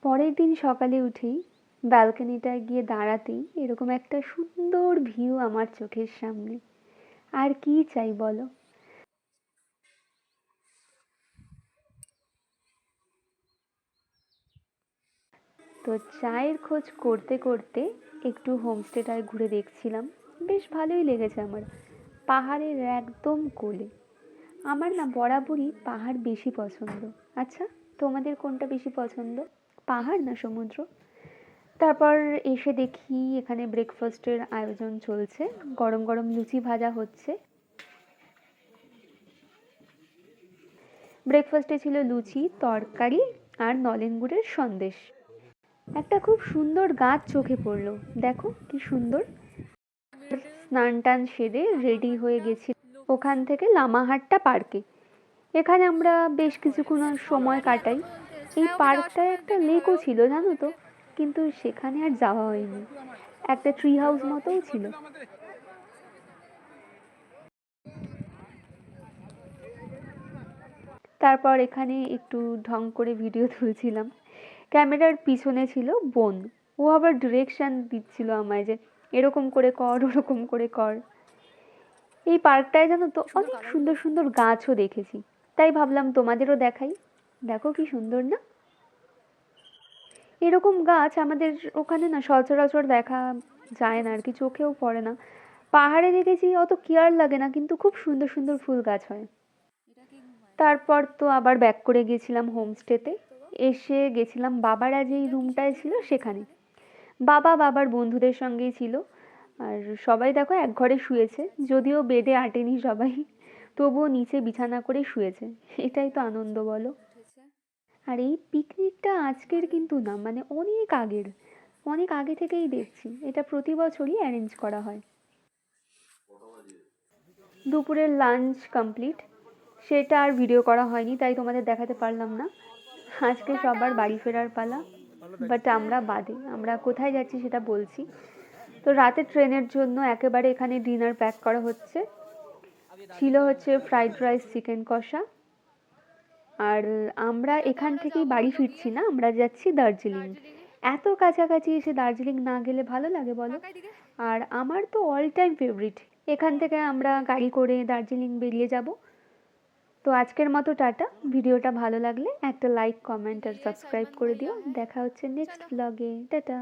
পরের দিন সকালে উঠেই ব্যালকনিটায় গিয়ে দাঁড়াতেই এরকম একটা সুন্দর ভিউ আমার চোখের সামনে। আর কি চাই বলো? তো চায়ের খোঁজ করতে করতে একটু হোমস্টেটায় ঘুরে দেখছিলাম। বেশ ভালোই লেগেছে আমার। পাহাড়ের একদম কোলে। আমার না বরাবরই পাহাড় বেশি পছন্দ। আচ্ছা, তোমাদের কোনটা বেশি পছন্দ, পাহাড় না সমুদ্র? তারপর এসে দেখি এখানে ব্রেকফাস্টের আয়োজন চলছে। গরম গরম লুচি ভাজা হচ্ছে। ব্রেকফাস্টে ছিল লুচি, তরকারি আর নলেন গুড়ের সন্দেশ। একটা খুব সুন্দর গাছ চোখে পড়লো। দেখো কি সুন্দর। স্নান টান সেরে রেডি হয়ে গেছি ওখান থেকে লামাহাট্টা পার্কে। এখানে আমরা বেশ কিছুক্ষণ সময় কাটাই। এই পার্কটায় একটা লেকও ছিল জানো তো, কিন্তু সেখানে আর যাওয়া হয়নি। একটা ট্রি হাউস মতোও ছিল। তারপর এখানে একটু ঢং করে ভিডিও তুলছিলাম। ক্যামেরার পিছনে ছিল বোন। ও আবার ডিরেকশন দিচ্ছিল আমায় যে এরকম করে কর, ওরকম করে কর। এই পার্কটায় জানো তো অনেক সুন্দর সুন্দর গাছও দেখেছি, তাই ভাবলাম তোমাদেরও দেখাই। দেখো কি সুন্দর না? এরকম গাছ আমাদের ওখানে না সচরাচর দেখা যায় না আর কি, চোখেও পড়ে না। পাহাড়ে দেখেছি অত কেয়ার লাগে না, কিন্তু খুব সুন্দর সুন্দর ফুল গাছ হয়। তারপর তো আবার ব্যাক করে গেছিলাম হোমস্টেতে। এসে গেছিলাম বাবারা যেই রুমটায় ছিল সেখানে। বাবার বন্ধুদের সঙ্গেই ছিল। আর সবাই দেখো এক ঘরে শুয়েছে, যদিও বেডে আটেনি সবাই, তবুও নিচে বিছানা করে শুয়েছে। এটাই তো আনন্দ বলো। আর এই পিকনিকটা আজকের কিন্তু না, মানে অনেক আগের। অনেক আগে থেকেই দেখছি এটা প্রতি বছরই অ্যারেঞ্জ করা হয়। দুপুরের লাঞ্চ কমপ্লিট। সেটা আর ভিডিও করা হয়নি, তাই তোমাদের দেখাতে পারলাম না। আজকে সবার বাড়ি ফেরার পালা, বাট আমরা বাদে। আমরা কোথায় যাচ্ছি সেটা বলছি। তো রাতে ট্রেনের জন্য একেবারে এখানে ডিনার প্যাক করা হচ্ছে। ছিল হচ্ছে ফ্রাইড রাইস, চিকেন কষা। আর আমরা এখান থেকেই বাড়ি ফিরছি না, আমরা যাচ্ছি দার্জিলিং। এত কাছাকাছি এসে দার্জিলিং না গেলে ভালো লাগে বলো? আর আমার তো অল টাইম ফেভারিট। এখান থেকে আমরা গাড়ি করে দার্জিলিং বেরিয়ে যাব। তো আজকের মতো টাটা। ভিডিওটা ভালো লাগলে একটা লাইক, কমেন্ট আর সাবস্ক্রাইব করে দিও। দেখা হচ্ছে নেক্সট ব্লগে। টাটা।